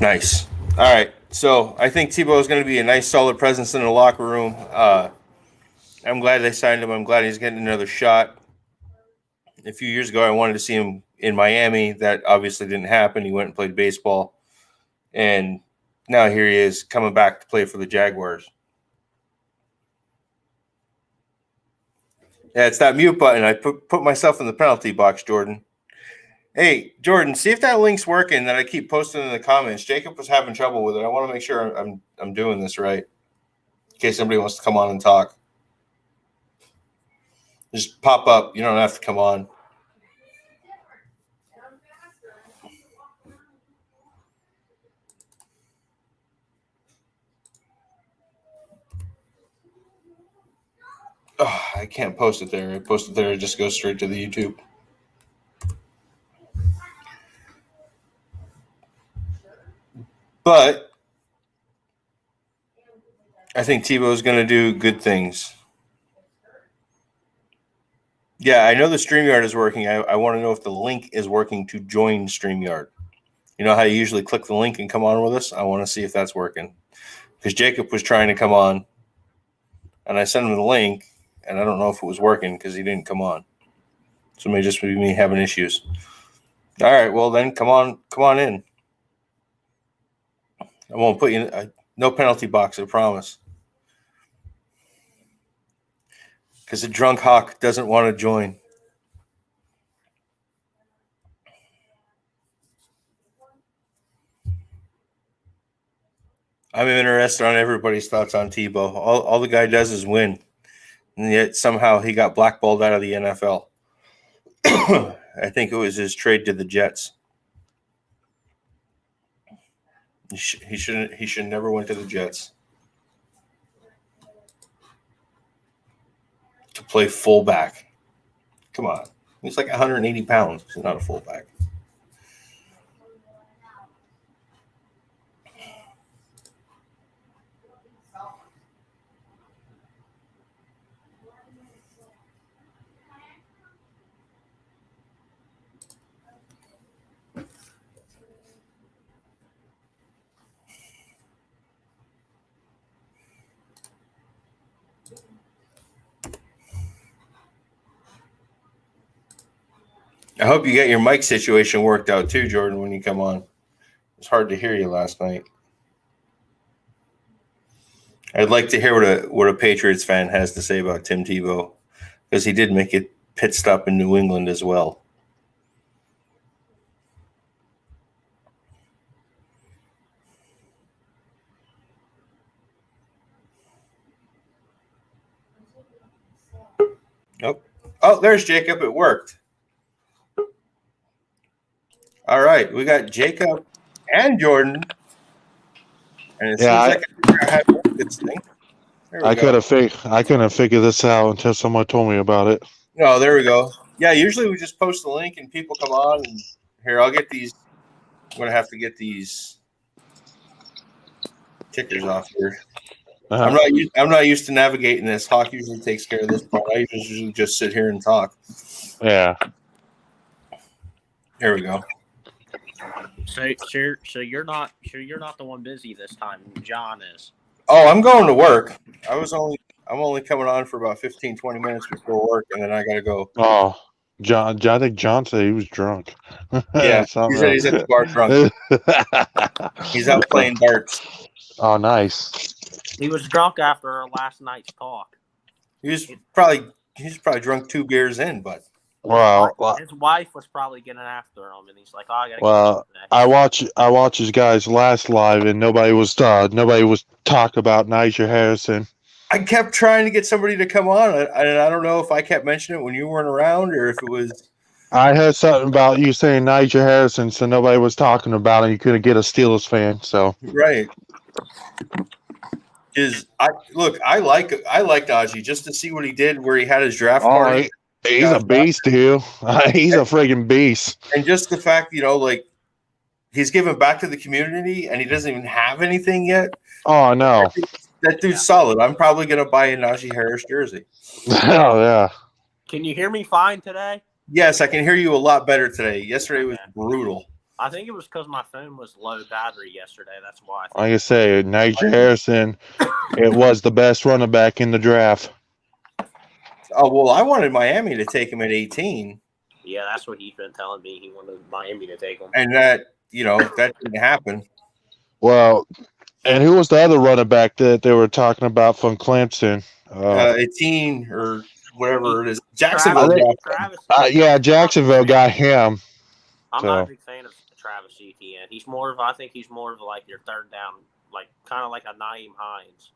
Nice. All right. So I think Tebow is going to be a nice, solid presence in the locker room. I'm glad they signed him. I'm glad he's getting another shot. A few years ago, I wanted to see him in Miami. That obviously didn't happen. He went and played baseball. And now here he is coming back to play for the Jaguars. Yeah, it's that mute button. I put myself in the penalty box, Jordan. Hey, Jordan, see if that link's working that I keep posting in the comments. Jacob was having trouble with it. I want to make sure I'm doing this right in case somebody wants to come on and talk. Just pop up. You don't have to come on. Oh, I can't post it there. I post it there. It just goes straight to the YouTube. But I think Tebow is going to do good things. Yeah, I know the StreamYard is working. I want to know if the link is working to join StreamYard. You know how you usually click the link and come on with us? I want to see if that's working. Because Jacob was trying to come on, and I sent him the link, and I don't know if it was working because he didn't come on. So it may just be me having issues. All right, well then come on in. I won't put you in no penalty box, I promise. Because the drunk hawk doesn't want to join. I'm interested on everybody's thoughts on Tebow. All the guy does is win. And yet somehow he got blackballed out of the NFL. I think it was his trade to the Jets. He should never went to the Jets to play fullback. Come on. He's like 180 pounds. He's not a fullback. I hope you get your mic situation worked out too, Jordan, when you come on. It's hard to hear you last night. I'd like to hear what a Patriots fan has to say about Tim Tebow, because he did make a pit stop in New England as well. Oh, there's Jacob. It worked. All right, we got Jacob and Jordan, and it seems like I figure out how to work this thing. I couldn't figure this out until someone told me about it. Oh, there we go. Yeah, usually we just post the link and people come on. And here, I'll get these. I'm gonna have to get these tickers off here. I'm not used to navigating this. Hawk usually takes care of this part. I usually just sit here and talk. Yeah. There we go. So you're not the one busy this time. John is. Oh, I'm going to work. I'm only coming on for about 15, 20 minutes before work, and then I gotta go. Oh, I think John said he was drunk. Yeah, he said he's at the bar drunk. He's out playing darts. Oh, nice. He was drunk after our last night's talk. He's probably drunk 2 beers in, but his wife was probably getting after him, and he's like, "Oh, I gotta." Well, I watch his guys' last live, and nobody was talking about Nigel Harrison. I kept trying to get somebody to come on, and I don't know if I kept mentioning it when you weren't around or if it was. I heard something about you saying Nigel Harrison, so nobody was talking about it. You couldn't get a Steelers fan, so right. I like Najee just to see what he did where he had his draft party. He's a beast, too. He's a friggin' beast. And just the fact, like he's giving back to the community and he doesn't even have anything yet. Oh, no. That dude's solid. I'm probably going to buy a Najee Harris jersey. Oh, yeah. Can you hear me fine today? Yes, I can hear you a lot better today. Yesterday was brutal. I think it was because my phone was low battery yesterday. That's why. Like I say, Najee Harrison, it was the best running back in the draft. Oh, well, I wanted Miami to take him at 18. Yeah, that's what he's been telling me. He wanted Miami to take him. And that didn't happen. Well, and who was the other running back that they were talking about from Clemson? 18 or whatever it is. Jacksonville. Travis. Yeah, Jacksonville got him. I'm not a big fan of Travis Etienne. I think he's more of like your third down, like kind of like a Naeem Hines.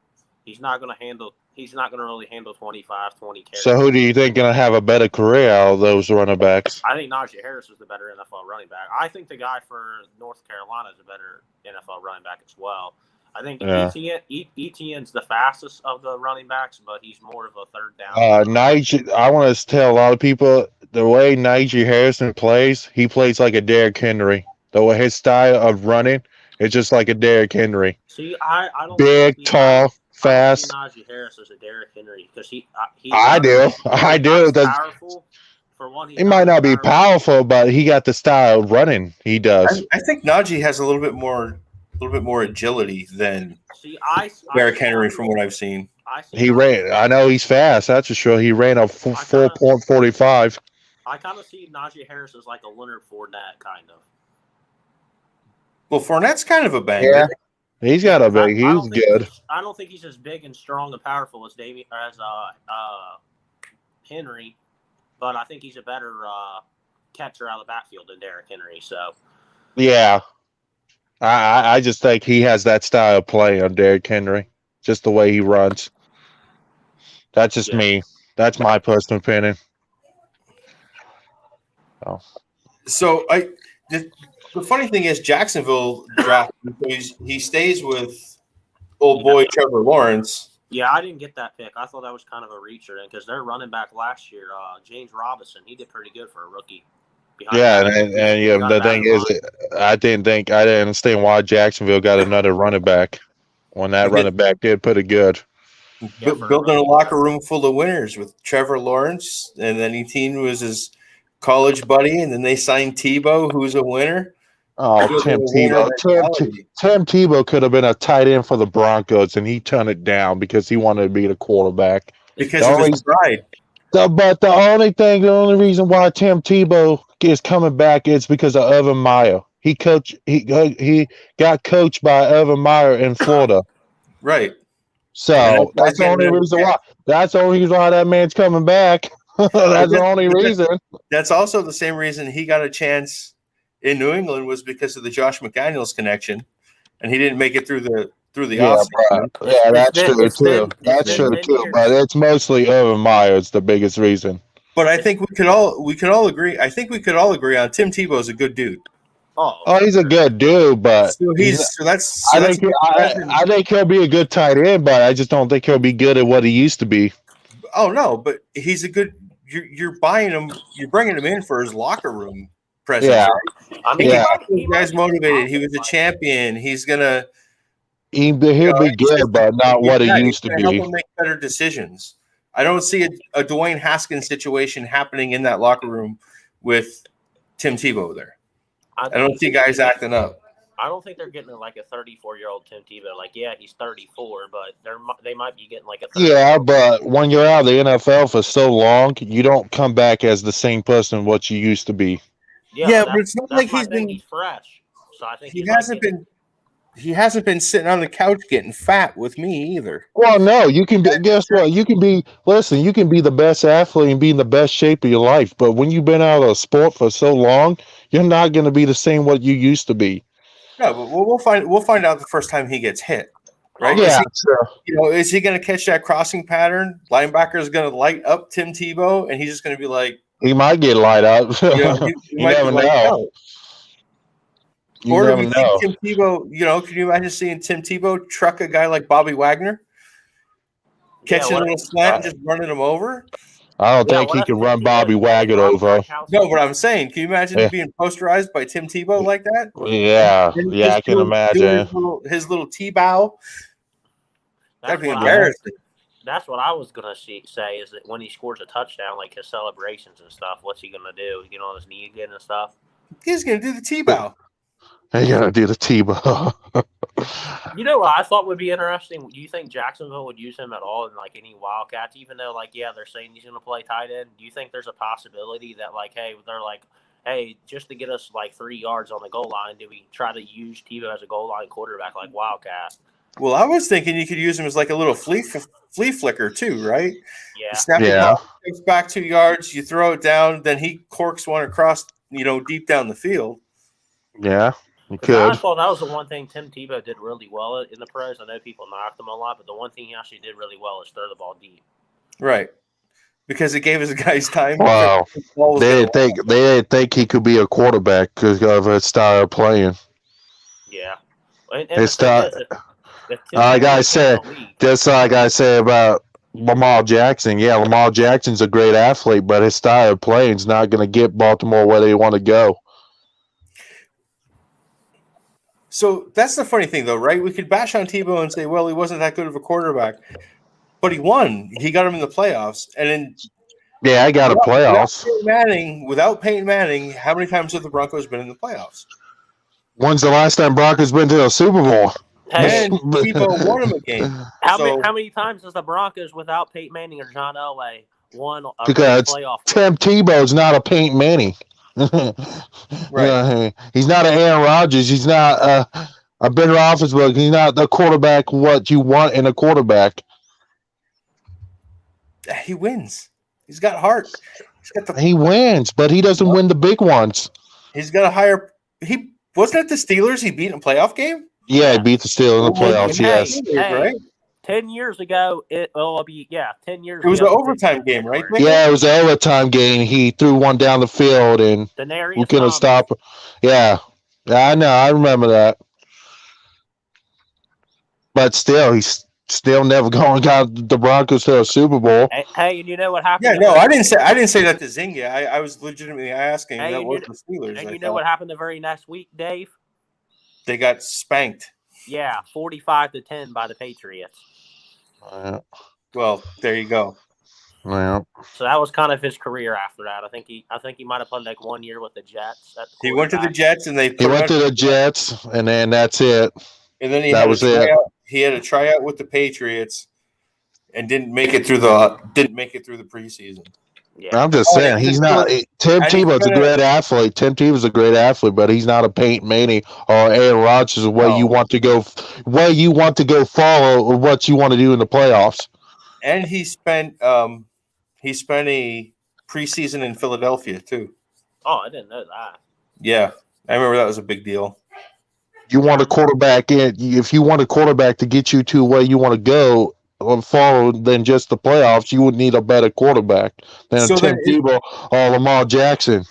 He's not going to really handle 25, 20 carries. So who do you think going to have a better career out of those running backs? I think Najee Harris is the better NFL running back. I think the guy for North Carolina is a better NFL running back as well. I think Etienne's the fastest of the running backs, but he's more of a third down. Najee, I want to tell a lot of people the way Najee Harrison plays, he plays like a Derrick Henry. The way his style of running, it's just like a Derrick Henry. See, I don't big, tall, fast. I don't see Najee Harris as a Derrick Henry because I do. Powerful. For one, he might not be powerful, but he got the style of running. He does. I think Najee has a little bit more agility than Derrick Henry from what I've seen. He ran. I know he's fast. That's for sure. He ran a 4.45. I kind of see Najee Harris as like a Leonard Fournette kind of. Well, Fournette's kind of a banger. Yeah. He's got a big. He's good. I don't think he's as big and strong and powerful as Henry, but I think he's a better catcher out of the backfield than Derrick Henry. So. Yeah. I just think he has that style of play on Derrick Henry, just the way he runs. That's just me. That's my personal opinion. Oh. So the funny thing is Jacksonville drafted because he stays with old boy Trevor Lawrence. Yeah, I didn't get that pick. I thought that was kind of a reacher because their running back last year, James Robinson, he did pretty good for a rookie. Yeah, and the thing is, I didn't understand why Jacksonville got another running back when that running back did pretty good. Building a locker room full of winners with Trevor Lawrence, and then Etienne was his college buddy, and then they signed Tebow, who's a winner. Oh, Tim Tebow. Tim Tebow could have been a tight end for the Broncos, and he turned it down because he wanted to be the quarterback. Because of his pride. But the only reason why Tim Tebow is coming back is because of Urban Meyer. He got coached by Urban Meyer in Florida. Right. So that's the only reason why. That's the only reason why that man's coming back. That's the only reason. That's also the same reason he got a chance in New England was because of the Josh McDaniels connection, and he didn't make it through the offseason. Yeah, that's true too. That's true too. But it's mostly Urban Meyer is the biggest reason. But I think we could all agree. I think we could all agree on Tim Tebow's a good dude. Oh, he's a good dude, but I think he'll be a good tight end, but I just don't think he'll be good at what he used to be. Oh no, but he's a good. You're buying him. You're bringing him in for his locker room presence. Yeah, right? I mean, the guy's motivated. He was a champion. He's gonna. He'll be good, but not what he used to be. Help him make better decisions. I don't see a Dwayne Haskins situation happening in that locker room with Tim Tebow there. I don't see guys acting up. I don't think they're getting like a 34-year-old Tim Tebow. Like, yeah, he's 34, but they might be getting like a. Yeah, but when you're out of the NFL for so long, you don't come back as the same person what you used to be. Yeah, but it's not like he's fresh. So I think he hasn't been sitting on the couch getting fat with me either. Well, no, you can be. Guess what? You can be. Listen, you can be the best athlete and be in the best shape of your life, but when you've been out of sport for so long, you're not going to be the same what you used to be. No, but we'll find out the first time he gets hit, right? Yeah, is he going to catch that crossing pattern? Linebacker is going to light up Tim Tebow, and he's just going to be like, he might get light up. You never know. Or do we think Tim Tebow? Can you imagine seeing Tim Tebow truck a guy like Bobby Wagner, catching a little slant and just running him over? I don't think he can run Bobby Wagner over. No, but I'm saying, can you imagine being posterized by Tim Tebow like that? Yeah, I can imagine. His little T-bow. That'd be embarrassing. That's what I was going to say is that when he scores a touchdown, like his celebrations and stuff, what's he going to do? Get on his knee again and stuff? He's going to do the T-bow. They gotta do the Tebow. You know what I thought would be interesting? Do you think Jacksonville would use him at all in like any Wildcats? Even though, like, yeah, they're saying he's going to play tight end. Do you think there's a possibility that, like, hey, they're like, hey, just to get us like 3 yards on the goal line, do we try to use Tebow as a goal line quarterback like Wildcat? Well, I was thinking you could use him as like a little flea flicker too, right? Yeah. You snap the ball, takes back 2 yards, you throw it down, then he corks one across, deep down the field. Yeah. I thought that was the one thing Tim Tebow did really well in the pros. I know people knocked him a lot, but the one thing he actually did really well is throw the ball deep. Right. Because it gave his guys time. Wow. They didn't think he could be a quarterback because of his style of playing. Yeah. And his style. Like I said, just like I said about Lamar Jackson. Yeah, Lamar Jackson's a great athlete, but his style of playing is not going to get Baltimore where they want to go. So that's the funny thing, though, right? We could bash on Tebow and say, well, he wasn't that good of a quarterback. But he won. He got him in the playoffs. And then I got a playoffs. Without Peyton Manning, how many times have the Broncos been in the playoffs? When's the last time Broncos been to a Super Bowl? And Tebow won him a game. How many times has the Broncos without Peyton Manning or John Elway won a playoff? Tim Tebow's not a Peyton Manning. Right. He's not an Aaron Rodgers. He's not a Ben Roethlisberger. He's not the quarterback what you want in a quarterback. He wins. He's got heart. He wins, but he doesn't win the big ones. He's got a higher. He wasn't it the Steelers he beat in a playoff game? Yeah, he beat the Steelers in the playoffs. Yes, right. 10 years ago, 10 years. It was an overtime game, right? Yeah, it was an overtime game. He threw one down the field, and we couldn't stop. Yeah, I know. I remember that. But still, he's still never got the Broncos to a Super Bowl. Hey, and you know what happened? Yeah, no, I didn't say that to Zynga. I was legitimately asking. That was the Steelers. And you know what happened the very next week, Dave? They got spanked. Yeah, 45-10 by the Patriots. Well, there you go. Well, so that was kind of his career after that. I think he might have played like 1 year with the Jets. He went to the Jets, and he went to the Jets, and then that's it. And then he had a tryout with the Patriots, and didn't make it through the preseason. Yeah. I'm just saying he's not. Tim Tebow's a great athlete. Tim Tebow's a great athlete, but he's not a Peyton Manning or Aaron Rodgers. You want to go, follow, or what you want to do in the playoffs. And he spent a preseason in Philadelphia too. Oh, I didn't know that. Yeah, I remember that was a big deal. You want a quarterback if you want a quarterback to get you to where you want to go or follow than just the playoffs, you would need a better quarterback than Tim Tebow or Lamar Jackson.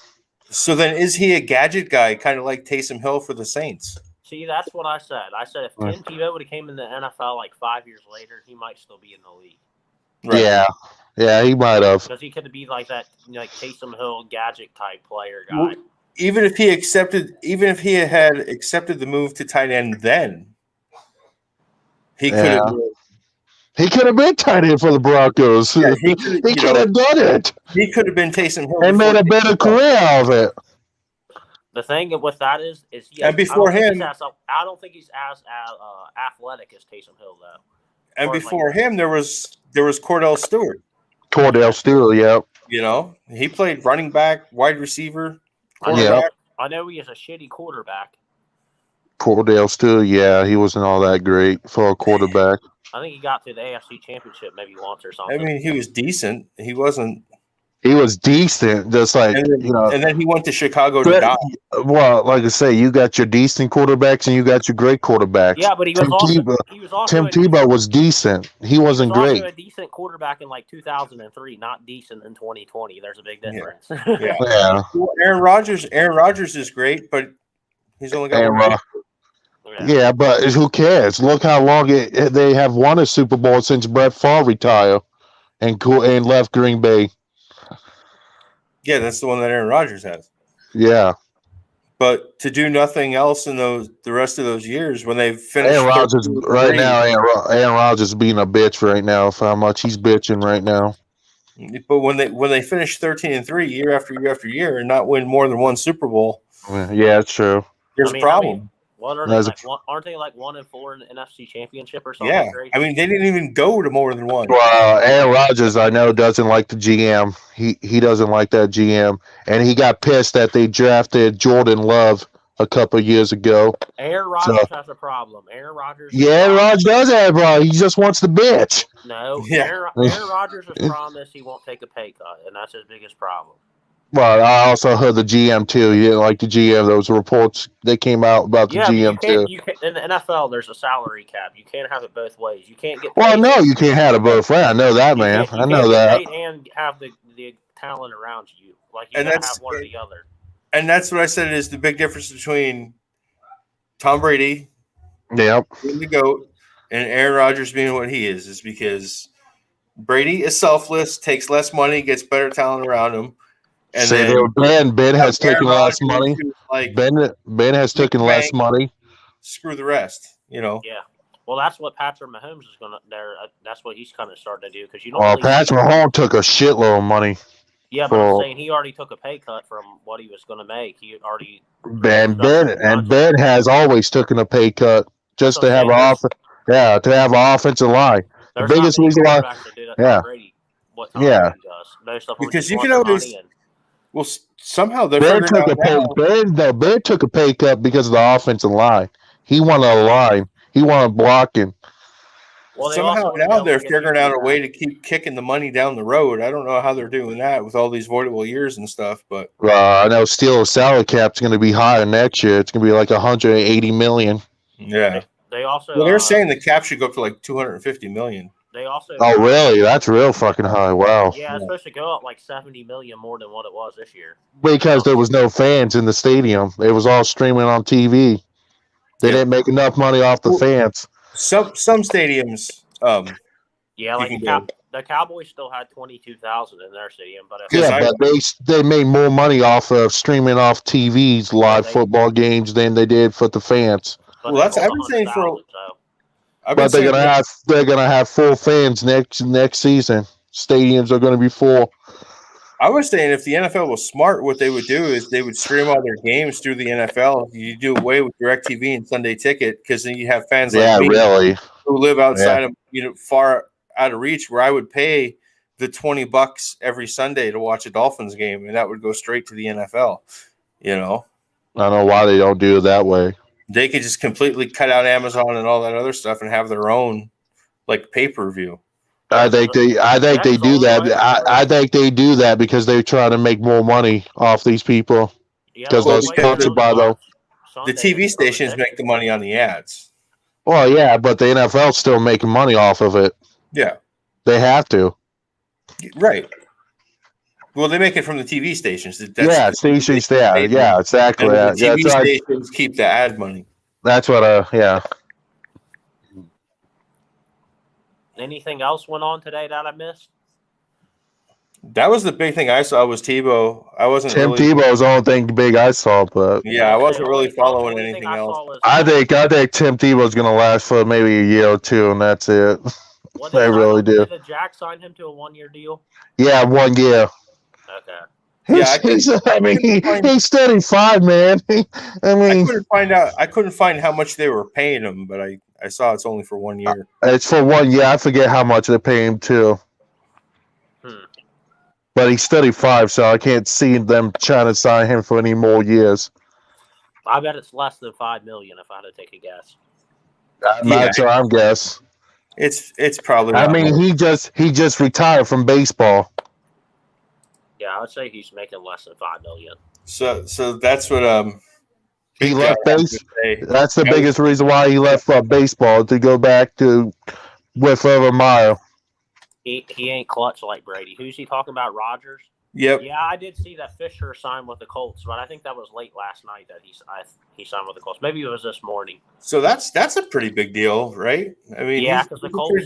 So then is he a gadget guy, kind of like Taysom Hill for the Saints? See, that's what I said. I said if Tim Tebow would have came in the NFL like 5 years later, he might still be in the league. Right. Yeah, he might have. Because he could be like that, like Taysom Hill gadget type player guy. Well, even if he had accepted the move to tight end, then he could have. He could have been tight end for the Broncos. Yeah, he could have done it. He could have been Taysom Hill and made a better career out of it. The thing with that is and before him, I don't think he's as athletic as Taysom Hill though. And before him, there was Cordell Stewart. Yeah. He played running back, wide receiver. I know he is a shitty quarterback. Cordell Stewart, he wasn't all that great for a quarterback. I think he got to the AFC Championship maybe once or something. I mean, he was decent. He wasn't. He was decent, just like and then he went to Chicago to die. Well, like I say, you got your decent quarterbacks and you got your great quarterbacks. Yeah, but Tim Tebow was decent. He wasn't great. Also a decent quarterback in like 2003, not decent in 2020. There's a big difference. Yeah. Well, Aaron Rodgers is great, but he's only got Yeah, but who cares? Look how long they have won a Super Bowl since Brett Favre retired and left Green Bay. Yeah, that's the one that Aaron Rodgers has. Yeah. But to do nothing else in the rest of those years when they've finished. Aaron Rodgers right now, Aaron Rodgers being a bitch right now for how much he's bitching right now. But when they finish 13-3 year after year after year and not win more than one Super Bowl. Yeah, it's true. There's a problem. What are they like? Aren't they like 1-4 in the NFC Championship or something? Yeah, crazy? I mean, they didn't even go to more than one. Well, Aaron Rodgers, I know, doesn't like the GM. He doesn't like that GM, and he got pissed that they drafted Jordan Love a couple of years ago. Aaron Rodgers has a problem. Aaron Rodgers. Yeah, Rodgers does have a problem. He just wants the bitch. No, Aaron Rodgers has promised he won't take a pay cut, and that's his biggest problem. Well, I also heard the GM too. He didn't like the GM. Those reports that came out about the GM too. You can't, in the NFL, there's a salary cap. You can't have it both ways. You can't get. Well, no, you can't have it both ways. I know that, man. I know that. And have the talent around you. Like you gotta have one or the other. And that's what I said is the big difference between Tom Brady, being the GOAT, and Aaron Rodgers being what he is because Brady is selfless, takes less money, gets better talent around him. And Ben has taken less money. Like Ben has taken less money. Screw the rest, Yeah. Well, that's what Patrick Mahomes is gonna. That's what he's kind of starting to do because you don't. Well, Patrick Mahomes took a shitload of money. Yeah, but I'm saying he already took a pay cut from what he was going to make. He already. Ben has always taken a pay cut just to have an offensive line. The biggest reason why. Because you can always. Well, somehow they're Ben took a pay cut because of the offensive line. He wanted a line. He wanted blocking. Well, somehow now they're figuring out a way to keep kicking the money down the road. I don't know how they're doing that with all these voidable years and stuff, but I know Steelers' salary cap's going to be higher next year. It's going to be like $180 million. Yeah. They also. Well, they're saying the cap should go up to like $250 million. They also. Oh, really? That's real fucking high. Wow. Yeah, it's supposed to go up like $70 million more than what it was this year. Because there was no fans in the stadium. It was all streaming on TV. They didn't make enough money off the fans. Some stadiums. Like the Cowboys still had 22,000 in their stadium, but they made more money off of streaming off TV's live football games than they did for the fans. Well, that's I've been saying for. But they're gonna have full fans next season. Stadiums are gonna be full. I was saying if the NFL was smart, what they would do is they would stream all their games through the NFL. You do away with DirecTV and Sunday Ticket because then you have fans like me who live outside of far out of reach, where I would pay the $20 every Sunday to watch a Dolphins game, and that would go straight to the NFL. I don't know why they don't do it that way. They could just completely cut out Amazon and all that other stuff and have their own like pay-per-view. I think they do that. I think they do that because they're trying to make more money off these people. Because they're sponsored by the TV stations make the money on the ads. Well, yeah, but the NFL's still making money off of it. Yeah, they have to. Right. Well, they make it from the TV stations. Stations. Yeah, exactly. And the TV stations keep the ad money. That's what. Yeah. Anything else went on today that I missed? That was the big thing I saw was Tebow. I wasn't. Tebow was the only thing big I saw, but I wasn't really following anything else. I think Tim Tebow's going to last for maybe a year or two, and that's it. I really do. Did the Jags sign him to a 1-year deal? Yeah, 1 year. Okay. He's 35, man. I couldn't find how much they were paying him, but I saw it's only for 1 year. It's for 1 year. I forget how much they're paying him too. But he's 35, so I can't see them trying to sign him for any more years. I bet it's less than $5 million if I had to take a guess. That's what I'm guess. It's probably. He just retired from baseball. Yeah, I would say he's making less than $5 million. So that's what he left base. That's the biggest reason why he left baseball, to go back to with Urban Meyer. He ain't clutch like Brady. Who's he talking about? Rodgers? Yep. Yeah, I did see that Fisher signed with the Colts, but I think that was late last night that he signed with the Colts. Maybe it was this morning. So that's a pretty big deal, right? Because the Colts,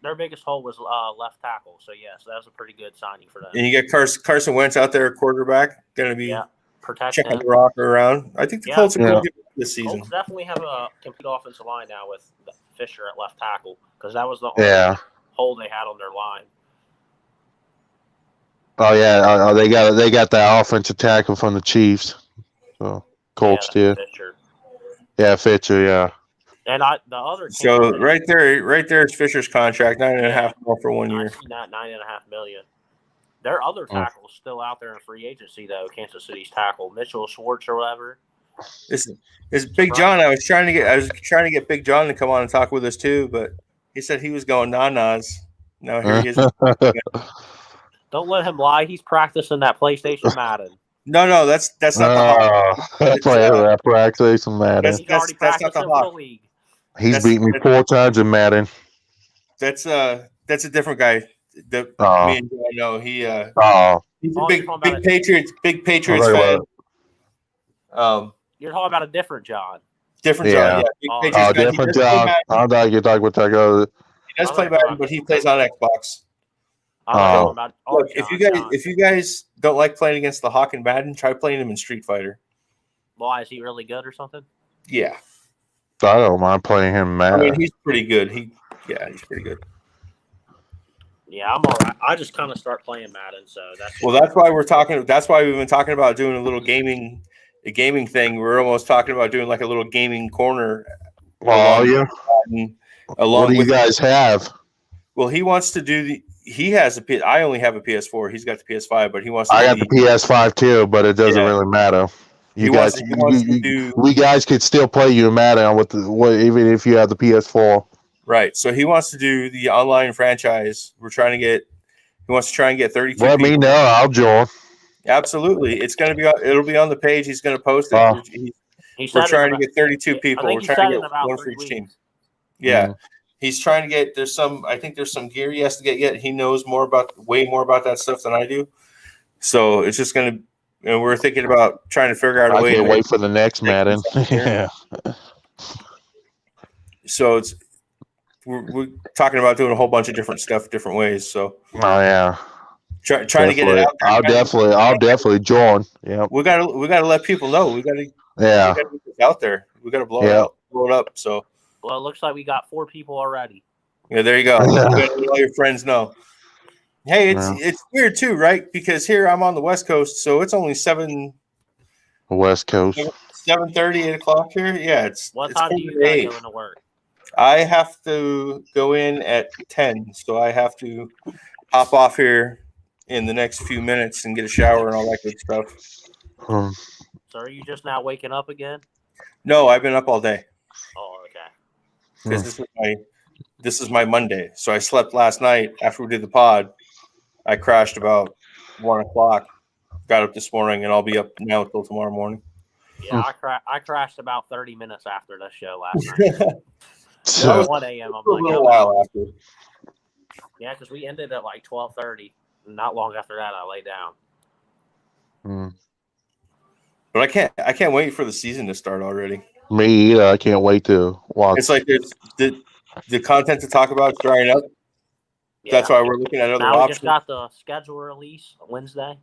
their biggest hole was left tackle. So yes, that was a pretty good signing for them. And you get Carson Wentz out there, quarterback, going to be checking the rocker around. I think the Colts are going to get this season. Colts definitely have a complete offensive line now with Fisher at left tackle, because that was the only hole they had on their line. Oh yeah, they got that offensive tackle from the Chiefs. So Colts did. Fisher. Yeah, Fisher. Yeah. And the other. So right there is Fisher's contract, $9.5 million for 1 year. I see that $9.5 million. There are other tackles still out there in free agency though. Kansas City's tackle Mitchell Schwartz or whatever. This is Big John. I was trying to get Big John to come on and talk with us too, but he said he was going nas. Now here he is. Don't let him lie. He's practicing that PlayStation Madden. No, that's not the Hawk. That's that practice Madden. He's already practicing not the for Hawk. the league. He's beat me 4 times in Madden. That's a different guy. Me and Joe, I know he's a big Patriots fan. You're talking about a different John. Different John, yeah. Different John. I thought you talking about that guy. He does play Madden, but he plays on Xbox. Look, if you guys don't like playing against the Hawk in Madden, try playing him in Street Fighter. Why, is he really good or something? Yeah. I don't mind playing him in Madden. I mean, he's pretty good. He's pretty good. Yeah, I'm all right. I just kind of start playing Madden, so that's why we're talking. That's why we've been talking about doing a little gaming thing. We're almost talking about doing like a little gaming corner. Oh yeah. What do you guys have? Well, he wants to do he has I only have a PS4. He's got the PS5, but he wants to I got the PS5 too, but it doesn't really matter. We guys could still play you in Madden even if you have the PS4. Right. So he wants to do the online franchise. He wants to try and get 32 Let me know. I'll join. Absolutely. It'll be on the page. He's going to post it. We're trying to get 32 people. We're trying to get one for each team. Yeah. Mm-hmm. He's trying to get I think there's some gear he has to get yet. He knows way more about that stuff than I do. So it's just going to, and we're thinking about trying to figure out a way. I can't wait for the next Madden. Yeah. So we're talking about doing a whole bunch of different stuff, different ways. So. Oh yeah. Trying to get it out there. I'll definitely join. Yeah. We gotta let people know. We gotta get this out there. We gotta blow it up. So. Well, it looks like we got 4 people already. Yeah, there you go. You gotta let all your friends know. Hey, it's weird too, right? Because here I'm on the West Coast, so it's only 7. West Coast. 7:30, 8 o'clock here. Yeah, What time do you guys go into work? I have to go in at 10, so I have to hop off here in the next few minutes and get a shower and all that good stuff. So are you just now waking up again? No, I've been up all day. Oh, okay. Because this is my Monday. So I slept last night after we did the pod. I crashed about 1 o'clock. Got up this morning, and I'll be up now until tomorrow morning. Yeah, I crashed about 30 minutes after the show last night. So 1 a.m. I'm like, a while after. Yeah, because we ended at like 12:30. Not long after that, I lay down. But I can't wait for the season to start already. Me either. I can't wait to watch. It's like there's the content to talk about is drying up. Yeah. That's why we're looking at other options. We just got the schedule release Wednesday.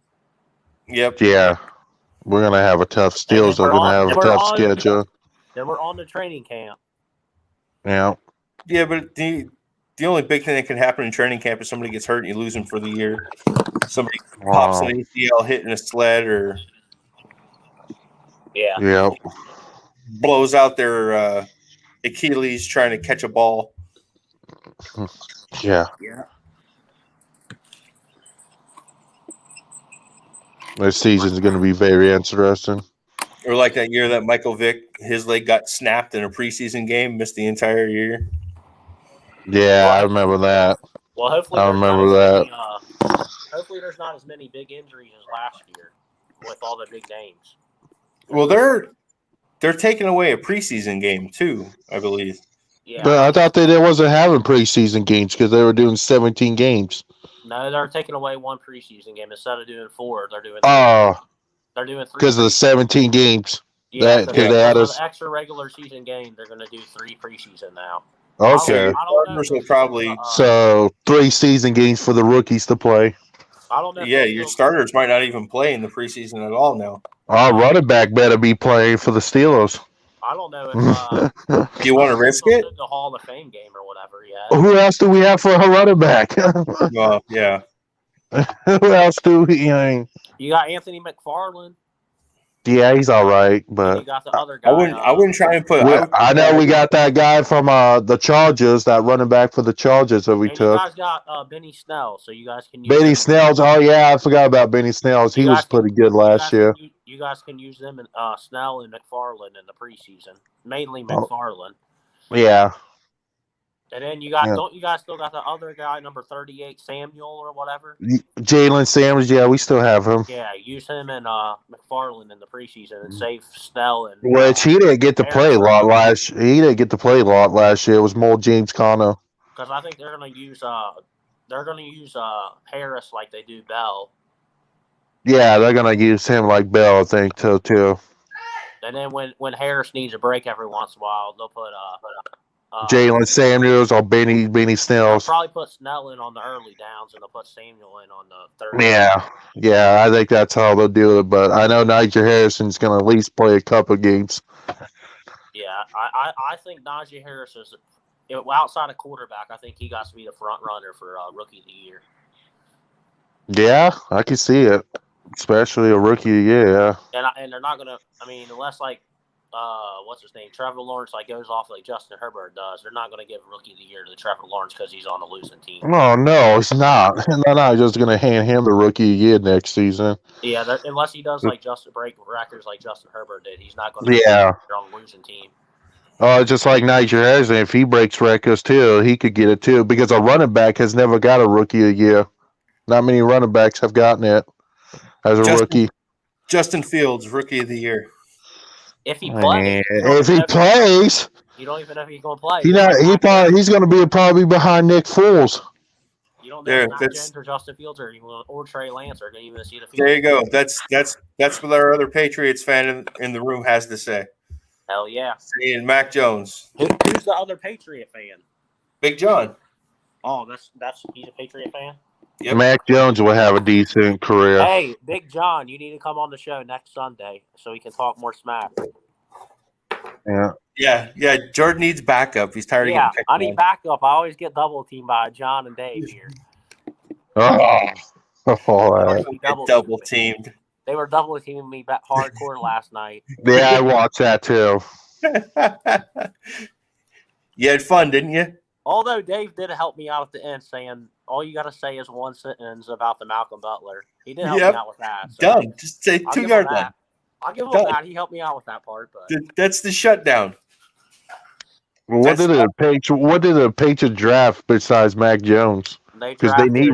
Yep. Yeah. We're going to have a tough Steelers are going to have a tough schedule. Then we're on to training camp. Yeah. Yeah, but the only big thing that can happen in training camp is somebody gets hurt and you lose them for the year. Somebody pops an ACL hitting a sled or blows out their Achilles trying to catch a ball. Yeah. This season's going to be very interesting. Or like that year that Michael Vick, his leg got snapped in a preseason game, missed the entire year. Yeah, I remember that. Well, hopefully hopefully there's not as many big injuries as last year with all the big names. Well, they're taking away a preseason game too, I believe. Yeah, but I thought they wasn't having preseason games because they were doing 17 games. No, they're taking away one preseason game instead of doing 4. They're doing. They're doing 3 because of the 17 games. Yeah, because they had an extra regular season game. They're going to do 3 preseason now. Okay. So 3 season games for the rookies to play. I don't know. Yeah, your starters might not even play in the preseason at all now. Our running back better be playing for the Steelers. I don't know if do you want to risk it? The Hall of Fame game or whatever. Yeah. Who else do we have for a running back? Well, yeah. Who else do we? You got Anthony McFarland. Yeah, he's all right, And but you got the other guy. I wouldn't try and put. I know we got that guy from the Chargers, that running back for the Chargers that we and took. you guys got Benny Snell, so you guys can use Benny him. Snells. Oh yeah, I forgot about Benny Snells. He was pretty good last year. You guys can use them in Snell and McFarland in the preseason, mainly McFarland. Yeah. And then you got don't you guys still got the other guy, number 38, Samuel or whatever? Jalen Sanders, yeah, we still have him. Yeah, use him and McFarland in the preseason and save Snell and. Which he didn't get to play a lot last. He didn't get to play a lot last year. It was more James Conner. Because I think they're going to use Harris like they do Bell. Yeah, they're gonna use him like Bell, I think, too. And then when Harris needs a break every once in a while, they'll put Jalen Samuels or Benny Snells. They'll probably put Snell in on the early downs, and they'll put Samuel in on the third. Yeah, I think that's how they'll do it. But I know Najee Harrison's gonna at least play a couple games. Yeah, I think Najee Harris is outside of quarterback. I think he got to be the front runner for Rookie of the Year. Yeah, I can see it, especially a Rookie of the Year. Yeah, and they're not gonna. I mean, unless like. What's his name? Trevor Lawrence goes off like Justin Herbert does. They're not going to give Rookie of the Year to Trevor Lawrence because he's on a losing team. No, it's not. They're not just going to hand him the Rookie of the Year next season. Yeah, unless he does like break records like Justin Herbert did, he's not going to. On a losing team. Just like Najee Harrison, if he breaks records too, he could get it too. Because a running back has never got a Rookie of the Year. Not many running backs have gotten it as a rookie. Justin Fields, Rookie of the Year. If he plays, you don't even know if he's going to play. He's going to be probably behind Nick Foles. You don't know if Matt Jones or Justin Fields or Trey Lance are going to even see the field. There you go. That's what our other Patriots fan in the room has to say. Hell yeah. Saying Mac Jones. Who's the other Patriot fan? Big John. Oh, he's a Patriot fan? Yep. Mac Jones will have a decent career. Hey, Big John, you need to come on the show next Sunday so we can talk more smack. Yeah. Jordan needs backup. He's tired of getting picked I need backup. I always get double teamed by John and Dave here. Double teamed. They were double teaming me hardcore last night. Yeah, I watched that too. You had fun, didn't you? Although Dave did help me out at the end, saying all you got to say is one sentence about the Malcolm Butler. He did help me out with that. So done. Just say 2 yard line. I'll give him that. He helped me out with that part. But that's the shutdown. Well, what did the Patriots draft besides Mac Jones? Because they need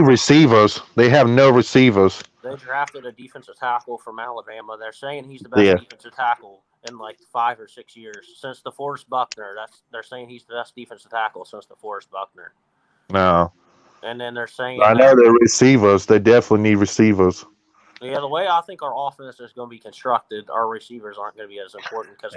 receivers. They have no receivers. They drafted a defensive tackle from Alabama. They're saying he's the best defensive tackle in like 5 or 6 years since DeForest Buckner. They're saying he's the best defensive tackle since DeForest Buckner. No. And then they're saying I know they're receivers. They definitely need receivers. Yeah, the way I think our offense is going to be constructed, our receivers aren't going to be as important because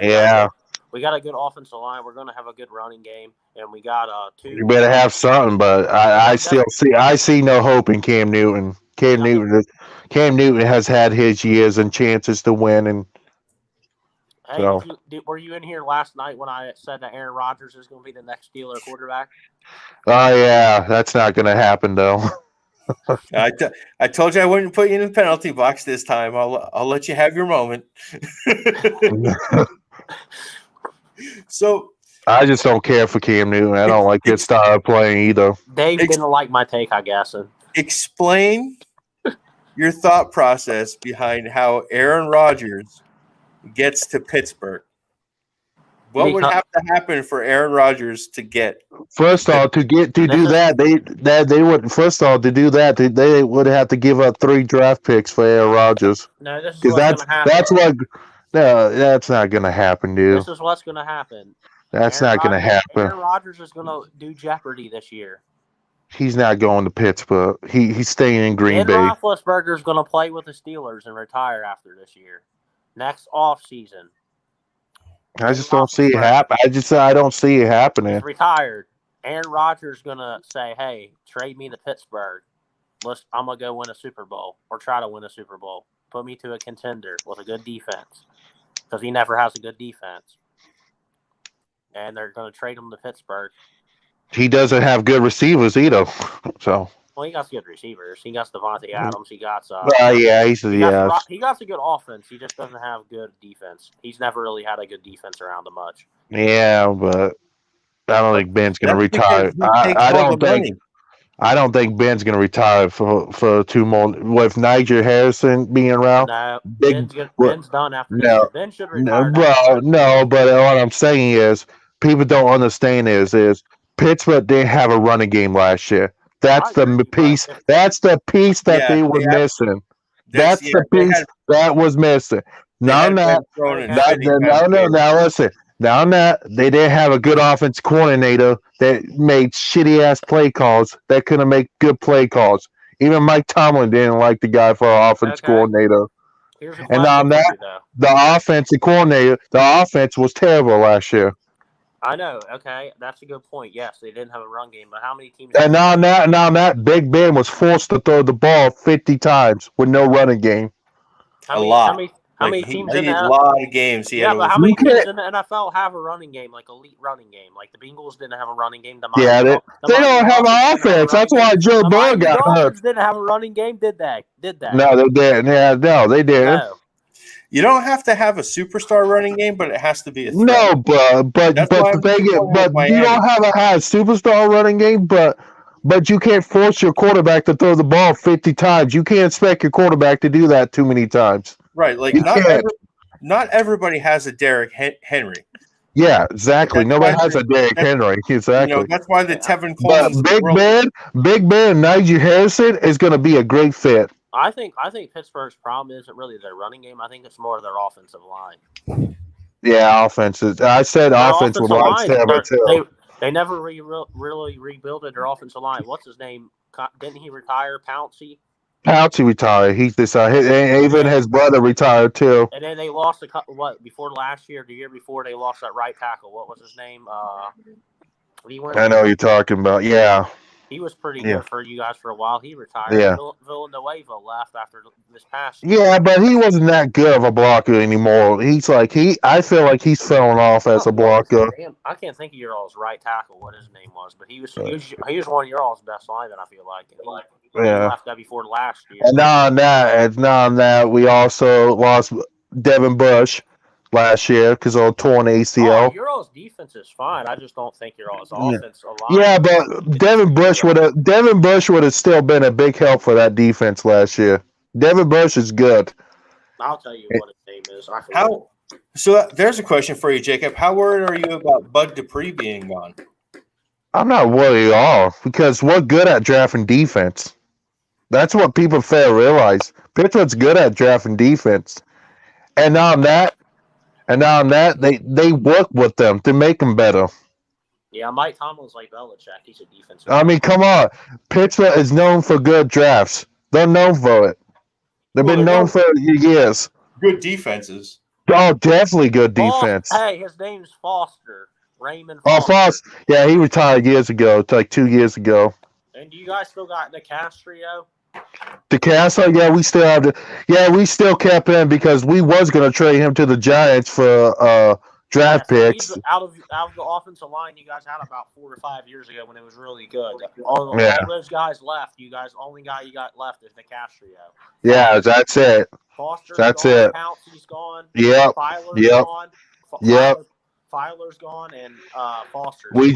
we got a good offensive line. We're going to have a good running game, and we got two. You better have something, but I see no hope in Cam Newton. Cam Newton has had his years and chances to win, and were you in here last night when I said that Aaron Rodgers is going to be the next Steeler quarterback? Oh yeah, that's not going to happen though. I told you I wouldn't put you in the penalty box this time. I'll let you have your moment. So I just don't care for Cam Newton. I don't like his style of playing either. Dave didn't like my take, I guess. Explain your thought process behind how Aaron Rodgers gets to Pittsburgh. What would have to happen for Aaron Rodgers to get? First off, to do that, they would. First off, to do that, they would have to give up 3 draft picks for Aaron Rodgers. No, this is what's going to happen. That's not going to happen, dude. This is what's going to happen. That's not going to happen. Aaron Rodgers is going to do Jeopardy this year. He's not going to Pittsburgh. He's staying in Green Bay. Ben Roethlisberger is going to play with the Steelers and retire after this year. Next off season. I just don't see it happen. I don't see it happening. He's retired. Aaron Rodgers is going to say, hey, trade me to Pittsburgh. I'm going to go win a Super Bowl or try to win a Super Bowl. Put me to a contender with a good defense because he never has a good defense. And they're going to trade him to Pittsburgh. He doesn't have good receivers either. So Well, he got good receivers. He got Devontae Adams. He got yeah, he got a good offense. He just doesn't have good defense. He's never really had a good defense around him much. Yeah, but I don't think Ben's going to retire. I don't think Ben's going to retire for 2 more with Nigel Harrison being around. No, Ben's done after this year. Ben should retire. No, but what I'm saying is people don't understand is Pittsburgh didn't have a running game last year. That's the piece. That's the piece that they were missing. That's the piece that was missing. Now listen. Now that they didn't have a good offense coordinator that made shitty ass play calls, that couldn't make good play calls. Even Mike Tomlin didn't like the guy for an offense coordinator. And on that, the offensive coordinator, the offense was terrible last year. I know. Okay, that's a good point. Yes, they didn't have a run game, but how many teams? And now that Big Ben was forced to throw the ball 50 times with no running game. How many teams in the NFL? A lot of games. But how many teams in the NFL have a running game, like elite running game? Like the Bengals didn't have a running game. They don't have an offense. That's why Joe Burrow got hurt. Didn't have a running game, did they? No, they didn't. Yeah, no, they didn't. No. You don't have to have a superstar running game, but it has to be a threat. No, but you don't have a superstar running game, but you can't force your quarterback to throw the ball 50 times. You can't expect your quarterback to do that too many times. Right, like not everybody has a Derrick Henry. Yeah, exactly. Nobody has a Derrick Henry. Exactly. That's why the Tevin Coleman. Big Ben, Najee Harrison is going to be a great fit. I think Pittsburgh's problem isn't really their running game. I think it's more their offensive line. Yeah, offenses. I said offensive line. They never really rebuilt their offensive line. What's his name? Didn't he retire? Pouncey retired. He's decided. Even his brother retired too. And then they lost before last year, the year before they lost that right tackle. What was his name? I know you're talking about. Yeah. He was pretty good for you guys for a while. He retired. Yeah. Villanueva left after this past year. Yeah, but he wasn't that good of a blocker anymore. I feel like he's falling off as a blocker. I can't think of your all's right tackle, what his name was, but he was one of your all's best linemen, I feel like. He left that before last year. And on that, we also lost Devin Bush last year because of a torn ACL. Oh, your all's defense is fine. I just don't think your all's offense aligned. Yeah, but Devin Bush would have still been a big help for that defense last year. Devin Bush is good. I'll tell you what his name is. So there's a question for you, Jacob. How worried are you about Bud Dupree being gone? I'm not worried at all because we're good at drafting defense. That's what people fail to realize. Pittsburgh's good at drafting defense. And on that, they work with them to make them better. Yeah, Mike Tomlin's like Belichick. He's a defensive. I mean, come on. Pittsburgh is known for good drafts. They're known for it. They've been known for years. Good defenses. Oh, definitely good defense. Hey, his name's Foster. Raymond Foster. Oh, Foster. Yeah, he retired years ago, like 2 years ago. And you guys still got the Castro? DeCastro, we still kept him because we was going to trade him to the Giants for draft picks. Out of the offensive line you guys had about 4 or 5 years ago when it was really good. All those guys left. Only guy you got left is DeCastro. Yeah, that's it. Foster's that's gone, it. Pouncey's gone. Yep. Filer's gone. Yep. Filer's gone and Foster's we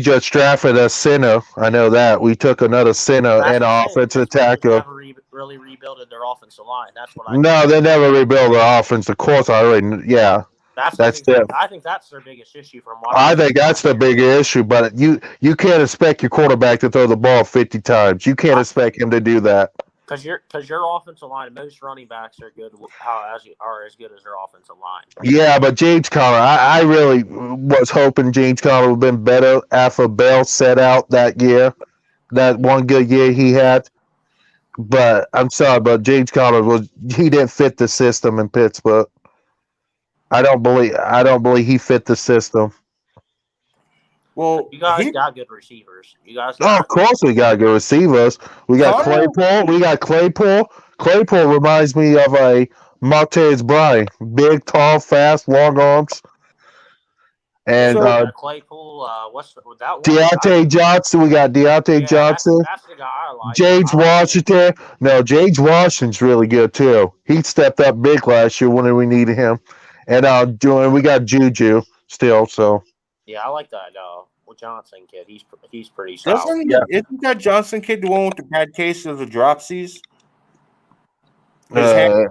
just drafted a center. I know that. We took another center and an offensive tackle. Never really rebuilt their offensive line. That's what they never rebuilt their offense. Of course, that's it. I think that's their biggest issue from what I think that's the bigger issue, but you can't expect your quarterback to throw the ball 50 times. You can't expect him to do that. Because your offensive line, most running backs are good as good as their offensive line. Yeah, but James Conner, I really was hoping James Conner would have been better after Bell set out that year, that one good year he had. But I'm sorry, but James Conner he didn't fit the system in Pittsburgh. I don't believe he fit the system. Well, you guys got good receivers. Of course we got good receivers. We got Claypool. Claypool reminds me of a Martez Bryant. Big, tall, fast, long arms. And Claypool, what's that one? Deontay Johnson. We got Deontay Johnson. That's the guy I like. James Washington. No, James Washington's really good too. He stepped up big last year when we needed him. And we got Juju still. So yeah, I like that Johnson kid. He's pretty solid. Isn't that Johnson kid the one with the bad case of the dropsies? Yeah.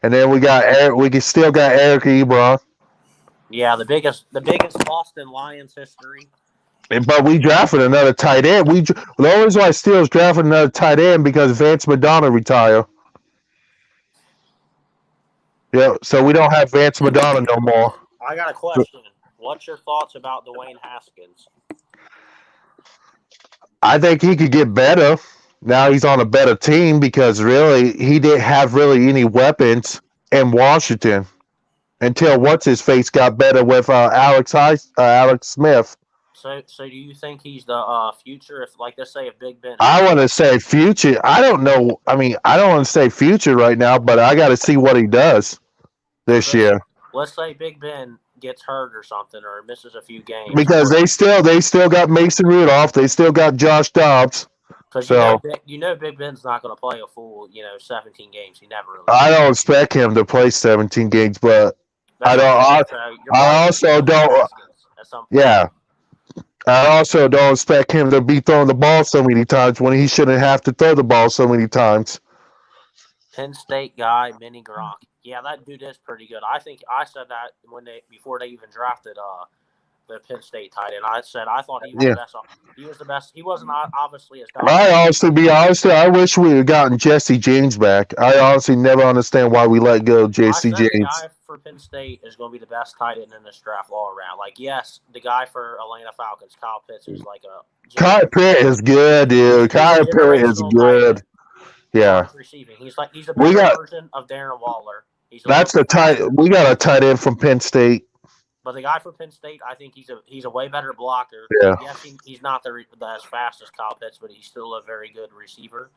And then we got Eric. We still got Eric Ebron. Yeah, the biggest Boston Lions history. But we drafted another tight end. The only reason why Steelers drafted another tight end because Vance Madonna retired. Yeah, so we don't have Vance Madonna no more. I got a question. What's your thoughts about Dwayne Haskins? I think he could get better. Now he's on a better team because really he didn't have really any weapons in Washington until what's-his-face got better with Alex Smith. So do you think he's the future? If let's say if Big Ben, I want to say future. I don't know. I mean, I don't want to say future right now, but I got to see what he does this year. Let's say Big Ben gets hurt or something, or misses a few games. Because they still got Mason Rudolph. They still got Josh Dobbs. Because you know Big Ben's not going to play a full 17 games. He never really. I don't expect him to play 17 games, but I also don't. Yeah. I also don't expect him to be throwing the ball so many times when he shouldn't have to throw the ball so many times. Penn State guy, Mini Gronk. Yeah, that dude is pretty good. I think I said that before they even drafted the Penn State tight end. I said I thought he was the best. He was the best. He wasn't obviously as good. I wish we had gotten Jesse James back. I honestly never understand why we let go of Jesse James. The guy for Penn State is going to be the best tight end in this draft all around. Yes, the guy for Atlanta Falcons, Kyle Pitts, is Kyle Pitt is good, dude. Kyle Pitt is good. Yeah. Receiving. He's a better version of Darren Waller. We got a tight end from Penn State. But the guy for Penn State, I think he's a way better blocker. Yeah. Yes, he's not as fast as Kyle Pitts, but he's still a very good receiver.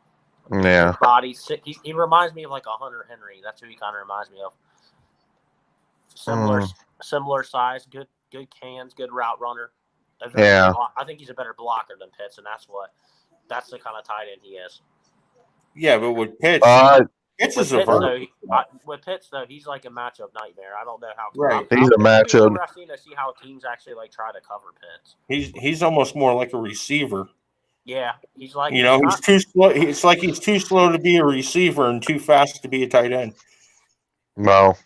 Yeah. His body, he reminds me of a Hunter Henry. That's who he kind of reminds me of. Similar size, good hands, good route runner. I think he's a better blocker than Pitts, and that's the kind of tight end he is. Yeah, but with Pitts, with Pitts, though, he's like a matchup nightmare. I don't know how. Right, he's a matchup. I've seen to see how teams actually try to cover Pitts. He's almost more like a receiver. Yeah, he's like he's too slow. It's like he's too slow to be a receiver and too fast to be a tight end. Well,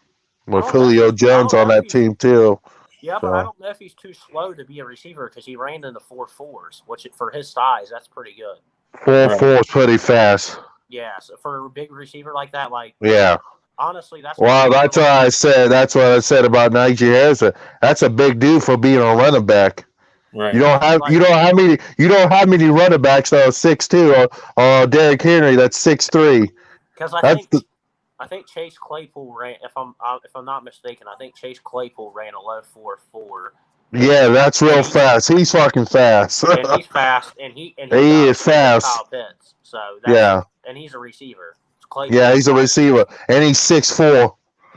with Julio Jones on that team too. Yeah, but I don't know if he's too slow to be a receiver because he ran in the 4.4s, which for his size, that's pretty good. 4.4 is pretty fast. Yeah, so for a big receiver like that, honestly, that's what I said. That's what I said about Najee Harrison. That's a big dude for being a running back. Right. You don't have many running backs that are 6'2", or Derrick Henry that's 6'3". Because I think Chase Claypool ran. If I'm not mistaken, I think Chase Claypool ran a low 4.4. Yeah, that's real fast. He's fucking fast. And he's fast, and he is fast. Kyle Pitts, and he's a receiver. He's a receiver, and he's 6'4".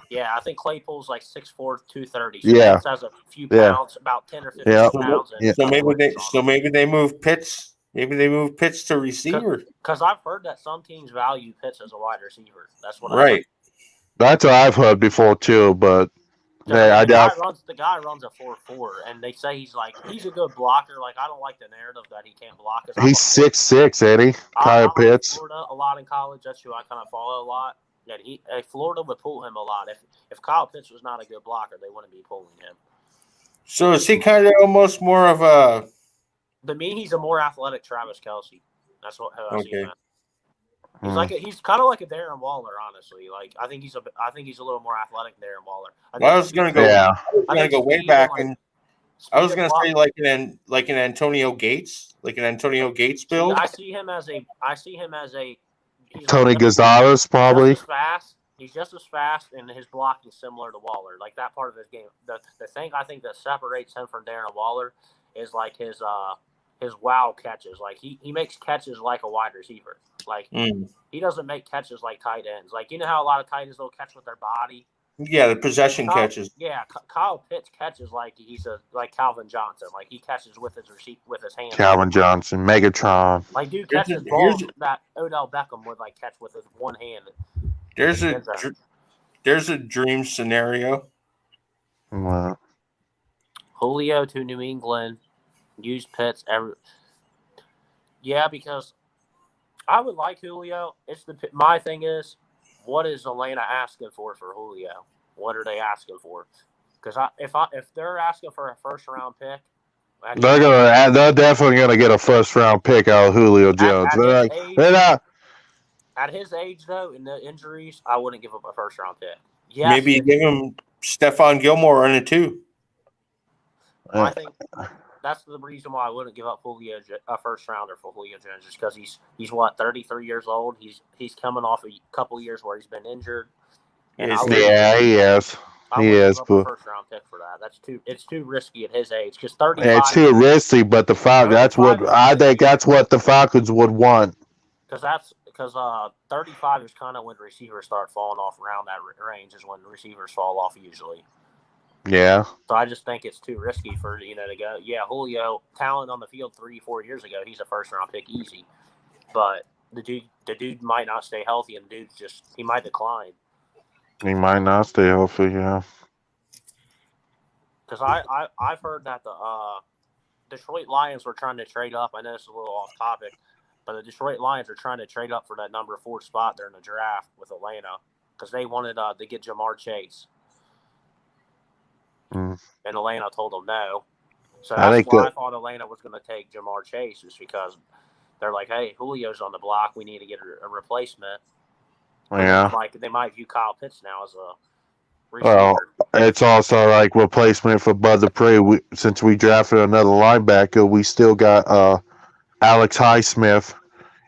Yeah, I think Claypool's 6'4", 230. So yeah, he has a few pounds, about 10 or 15 pounds. So maybe they move Pitts. Maybe they move Pitts to receiver. Because I've heard that some teams value Pitts as a wide receiver. That's what That's what I've heard before too, but. The guy runs a 4.4, and they say he's a good blocker. I don't like the narrative that he can't block. He's 6'6", Eddie. Kyle Pitts. Florida a lot in college. That's who I kind of follow a lot. That Florida would pull him a lot. If Kyle Pitts was not a good blocker, they wouldn't be pulling him. So is he kind of almost more of a? To me, he's a more athletic Travis Kelce. That's how I see him. He's kind of like a Darren Waller, honestly. I think he's a little more athletic than Darren Waller. I was going to go way back, and I was going to say like an Antonio Gates, build. I see him as a Tony Gonzalez, probably. He's just as fast, and his blocking is similar to Waller. That part of his game. The thing I think that separates him from Darren Waller is his wow catches. He makes catches like a wide receiver. He doesn't make catches like tight ends. You know how a lot of tight ends will catch with their body. Yeah, the possession catches. Yeah, Kyle Pitts catches like he's like Calvin Johnson. Like he catches with his hands. Calvin Johnson, Megatron. Like dude catches balls that Odell Beckham would like catch with his one hand. There's a dream scenario. Wow. Julio to New England, use Pitts Yeah, because I would like Julio. My thing is, what is Atlanta asking for Julio? What are they asking for? Because if they're asking for a first round pick, they're definitely gonna get a first round pick out of Julio Jones. They're not. At his age, though, in the injuries, I wouldn't give up a first round pick. Yes, maybe give him Stephon Gilmore in it too. I think that's the reason why I wouldn't give up a first rounder for Julio Jones, just because he's what, 33 years old. He's coming off a couple years where he's been injured. And he is. He is, but first round pick for that. It's too risky at his age. Because 35. It's too risky, but the Falcons. That's what I think. That's what the Falcons would want. Because 35 is kind of when receivers start falling off around that range. Is when receivers fall off usually. Yeah. So I just think it's too risky for to go. Yeah, Julio, talent on the field 3-4 years ago, he's a first round pick easy. But the dude might not stay healthy, and he might decline. He might not stay healthy, yeah. Because I've heard that the Detroit Lions were trying to trade up. I know it's a little off topic, but the Detroit Lions are trying to trade up for that number 4 spot there in the draft with Atlanta because they wanted to get Jamar Chase. And Atlanta told them no. So that's why I thought Atlanta was going to take Jamar Chase, is because they're like, hey, Julio's on the block. We need to get a replacement. Yeah. They might view Kyle Pitts now as a receiver. Well, it's also like replacement for Bud Dupree. Since we drafted another linebacker, we still got Alex Highsmith,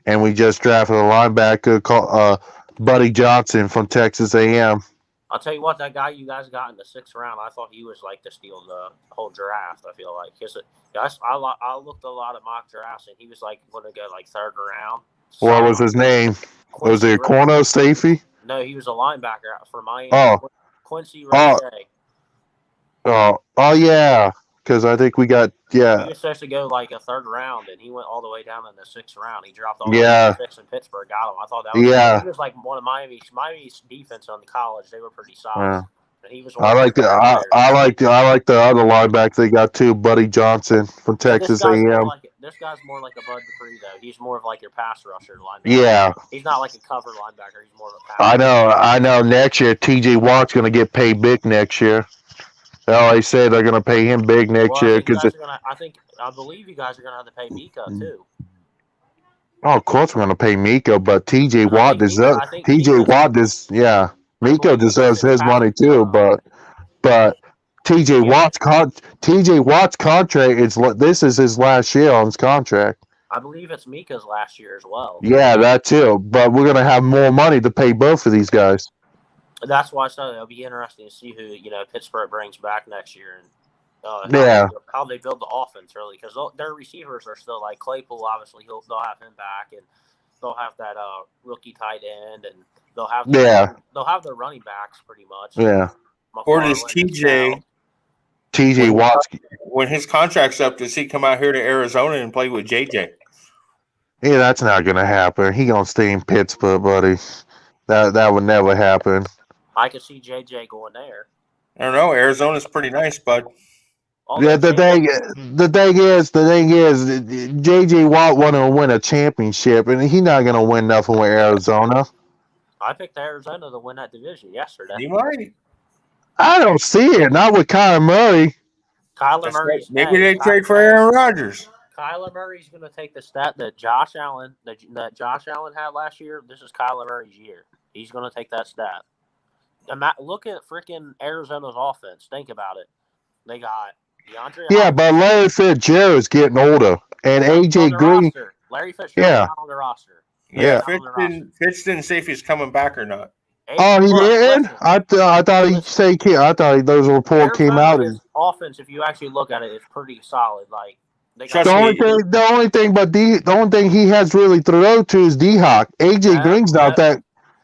and we just drafted a linebacker called Buddy Johnson from Texas A&M. I'll tell you what, that guy you guys got in the 6th round, I thought he was like to steal the whole draft. I feel like I looked a lot at mock drafts, and he was like going to go like 3rd round. What was his name? Was it a corner safety? No, he was a linebacker for Miami. Quincy Roche. Oh, yeah. Because I think we got, He was supposed to go like a 3rd round, and he went all the way down in the 6th round. He dropped all the way to 6, and Pittsburgh got him. I thought that was he was like one of Miami's defense on the college. They were pretty solid. Yeah. And he was I like the other linebacker they got too, Buddy Johnson from Texas A&M. This guy's more like a Bud Dupree, though. He's more of like your pass rusher linebacker. Yeah. He's not like a cover linebacker. He's more of a pass rusher. I know. Next year, T.J. Watt's going to get paid big next year. They say they're going to pay him big next year. I believe you guys are going to have to pay Mika, too. Oh, of course we're going to pay Mika, but T.J. Watt deserves. Mika deserves his money too, but T.J. Watt's contract this is his last year on his contract. I believe it's Mika's last year as well. Yeah, that too. But we're gonna have more money to pay both of these guys. That's why I said it'll be interesting to see who Pittsburgh brings back next year and how they build the offense really, because their receivers are still like Claypool. Obviously, they'll have him back, and they'll have that rookie tight end, and they'll have their running backs pretty much. Yeah. Or does T.J. Watt, when his contract's up, does he come out here to Arizona and play with J.J.? Yeah, that's not gonna happen. He gonna stay in Pittsburgh, buddy. That would never happen. I could see J.J. going there. I don't know. Arizona's pretty nice, bud. The thing is, J.J. Watt wanted to win a championship, and he's not gonna win nothing with Arizona. I picked Arizona to win that division yesterday. He might. I don't see it. Not with Kyler Murray. Maybe they trade for Aaron Rodgers. Kyler Murray's going to take the stat that Josh Allen had last year. This is Kyler Murray's year. He's going to take that stat. Look at freaking Arizona's offense. Think about it. They got DeAndre. Yeah, but Larry Fitzgerald's getting older, and AJ Green. Larry Fitzgerald on the roster. Yeah. Fitz didn't say if he's coming back or not. Oh, he did? I thought he'd say I thought those report came out. Offense, if you actually look at it, it's pretty solid. Like the only thing he has really thrown to is D-Hawk. AJ Green's not that.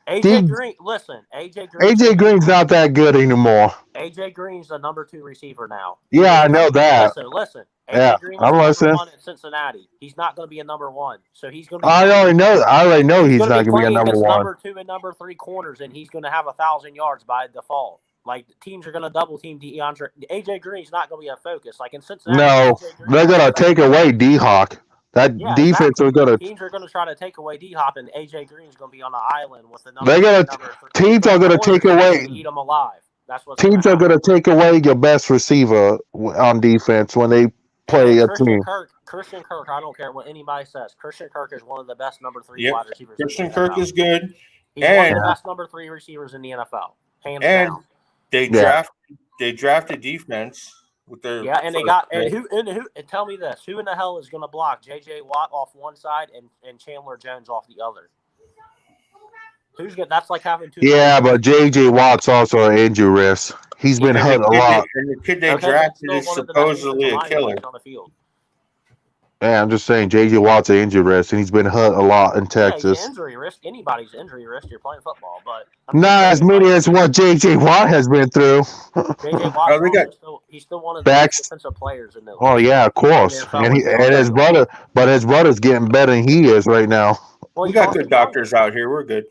AJ Green, listen, AJ Green's not that good anymore. AJ Green's the number 2 receiver now. Yeah, I know that. Listen. AJ Green was number 1 in Cincinnati. He's not going to be a number 1, so he's going to. I already know he's not going to be a number 1. Number 2 and number 3 corners, and he's going to have 1,000 yards by default. Like teams are going to double team DeAndre. AJ Green's not going to be a focus. Like in Cincinnati, no, they're going to take away D-Hawk. That defense exactly. are going to. Teams are going to try to take away D-Hop, and AJ Green's going to be on the island with the number. Teams are going to take away. Eat them alive. That's what teams are going to take away your best receiver on defense when they play a team. Christian Kirk, I don't care what anybody says. Christian Kirk is one of the best number 3 wide receivers. Christian Kirk is good. He's one of the best number 3 receivers in the NFL. Hands down. They drafted defense with their and they got who tell me this, who in the hell is going to block J.J. Watt off one side and Chandler Jones off the other? Who's good? That's like having 2. Yeah, but J.J. Watt's also an injury risk. He's been hurt a lot. And the kid they drafted is supposedly a killer. On the field. Yeah, I'm just saying J.J. Watt's an injury risk, and he's been hurt a lot in Texas. Yeah, injury risk. Anybody's injury risk. You're playing football, but not as many as what J.J. Watt has been through. J.J. Watt, he's still one of the best defensive players in the league. Oh yeah, of course. And his brother, but his brother's getting better than he is right now. Well, we got good doctors out here. We're good.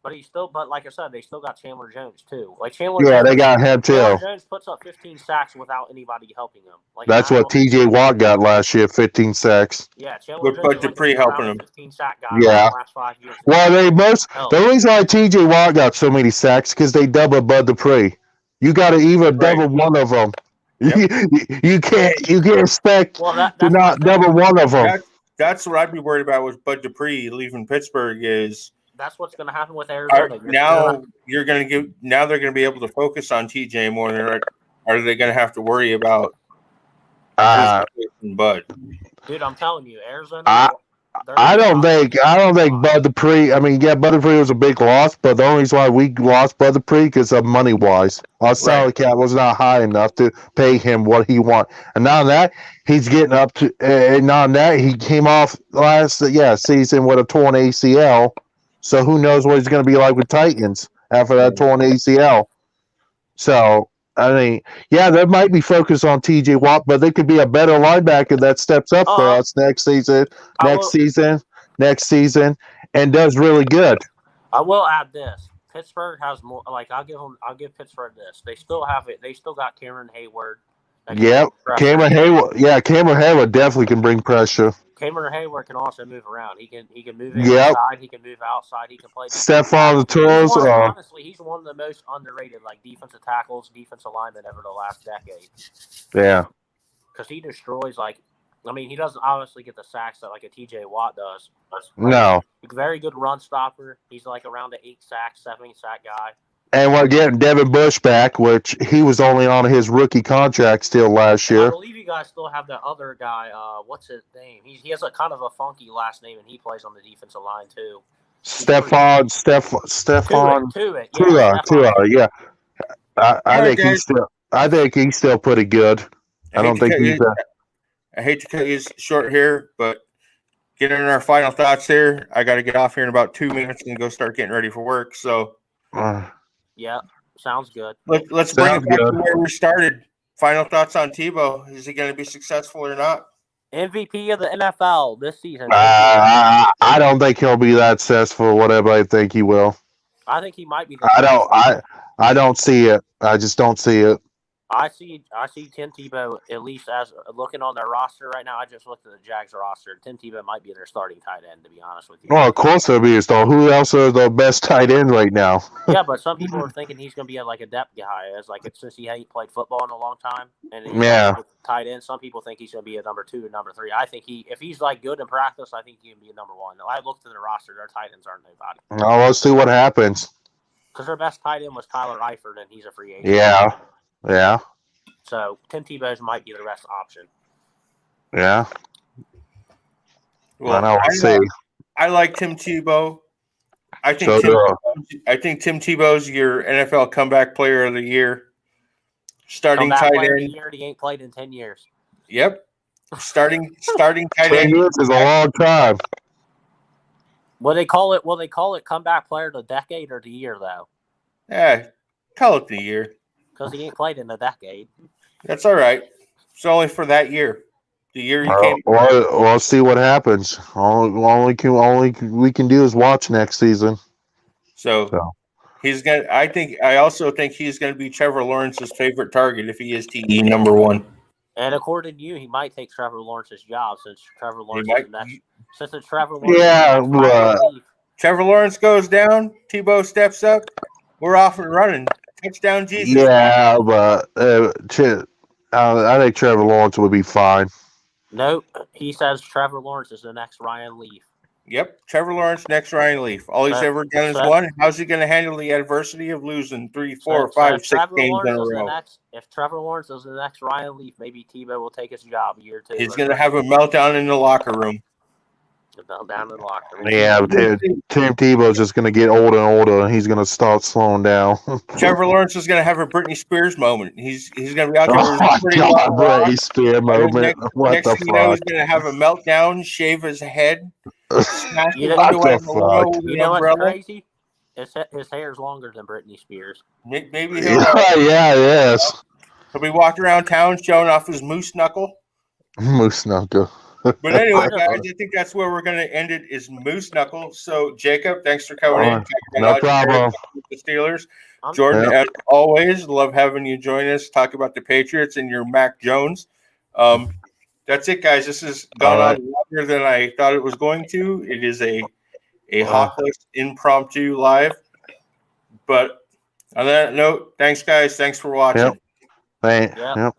But like I said, they still got Chandler Jones too. Like Chandler. Yeah, they got him too. Chandler Jones puts up 15 sacks without anybody helping him. Like that's what T.J. Watt got last year, 15 sacks. Yeah, Chandler Jones. But Dupree helping him. 15 sack guy yeah. The last 5 years. Well, the reason why T.J. Watt got so many sacks because they double Bud Dupree. You got to even double one of them. Yep. You can't expect to not double one of them. That's what I'd be worried about with Bud Dupree leaving Pittsburgh is. That's what's going to happen with Arizona. Now they're going to be able to focus on TJ more than are they going to have to worry about Bud? Dude, I'm telling you, Arizona. I don't think Bud Dupree. I mean, yeah, Bud Dupree was a big loss, but the only reason why we lost Bud Dupree because of money wise, our salary cap was not high enough to pay him what he want. And now that he's getting up to, and now that he came off last season with a torn ACL. So who knows what he's going to be like with Titans after that torn ACL. So, I mean, yeah, they might be focused on T.J. Watt, but they could be a better linebacker that steps up for us next season, and does really good. I will add this. Pittsburgh has more. Like I'll give Pittsburgh this. They still have it. They still got Cameron Hayward. Yep, Cameron Hayward. Yeah, Cameron Hayward definitely can bring pressure. Cameron Hayward can also move around. He can move inside. He can move outside. He can play. Step on the toes. Honestly, he's one of the most underrated defensive tackles, defensive linemen ever the last decade. Yeah. Because he destroys he doesn't obviously get the sacks that a T.J. Watt does. No. Very good run stopper. He's around an 7 sack guy. And we're getting Devin Bush back, which he was only on his rookie contract still last year. I believe you guys still have that other guy. What's his name? He has a kind of a funky last name, and he plays on the defensive line too. Stephon Tua. Yeah, I think he's still pretty good. I don't think he's. I hate to cut you short here, but getting in our final thoughts here. I got to get off here in about 2 minutes and go start getting ready for work. So. Yeah, sounds good. Let's bring it back to where we started. Final thoughts on Tebow. Is he going to be successful or not? MVP of the NFL this season. I don't think he'll be that successful. Whatever I think he will. I think he might be. I don't see it. I just don't see it. I see Tim Tebow, at least as looking on their roster right now. I just looked at the Jags roster. Tim Tebow might be their starting tight end, to be honest with you. Oh, of course he'll be. So who else are the best tight end right now? Yeah, but some people are thinking he's going to be a depth guy, since he hasn't played football in a long time. And tight end. Some people think he's going to be a number 2 or number 3. I think if he's good in practice, I think he can be a number 1. I looked at the roster; their tight ends aren't nobody. Oh, let's see what happens. Because their best tight end was Tyler Eifert, and he's a free agent. Yeah. So Tim Tebow might be the best option. Yeah. Well, I like Tim Tebow. I think Tim Tebow's your NFL comeback player of the year. Starting tight end. He ain't played in 10 years. Yep. Starting tight end. 10 years is a long time. Will they call it comeback player of the decade or the year though? Yeah, call it the year. Because he ain't played in a decade. That's all right. It's only for that year. The year he came. Well, let's see what happens. All we can do is watch next season. So he's gonna. I also think he's gonna be Trevor Lawrence's favorite target if he is TE number 1. And according to you, he might take Trevor Lawrence's job since Trevor Lawrence is the next. Since it's Trevor Lawrence. Yeah, but Trevor Lawrence goes down. Tebow steps up. We're off and running. Touchdown, Jesus. Yeah, but I think Trevor Lawrence would be fine. Nope. He says Trevor Lawrence is the next Ryan Leaf. Yep, Trevor Lawrence, next Ryan Leaf. All he's ever done is one. How's he going to handle the adversity of losing 3, 4, 5, 6 games in a row? If Trevor Lawrence is the next Ryan Leaf, maybe Tebow will take his job a year or two. He's going to have a meltdown in the locker room. Yeah, Tim Tebow's just going to get older and older, and he's going to start slowing down. Trevor Lawrence is going to have a Britney Spears moment. He's going to be out there with a pretty Britney Spears moment. Next thing you know, he's going to have a meltdown, shave his head, smash you know what's crazy? His hair is longer than Britney Spears. Maybe yes. He'll be walking around town showing off his moose knuckle. Moose knuckle. But anyway, guys, I think that's where we're going to end it. Is Moose Knuckle. So, Jacob, thanks for coming in. No problem. The Steelers, Jordan, as always, love having you join us. Talk about the Patriots and your Mac Jones. That's it, guys. This has gone on longer than I thought it was going to. It is a hot list impromptu live. But on that note, thanks, guys. Thanks for watching. Yep.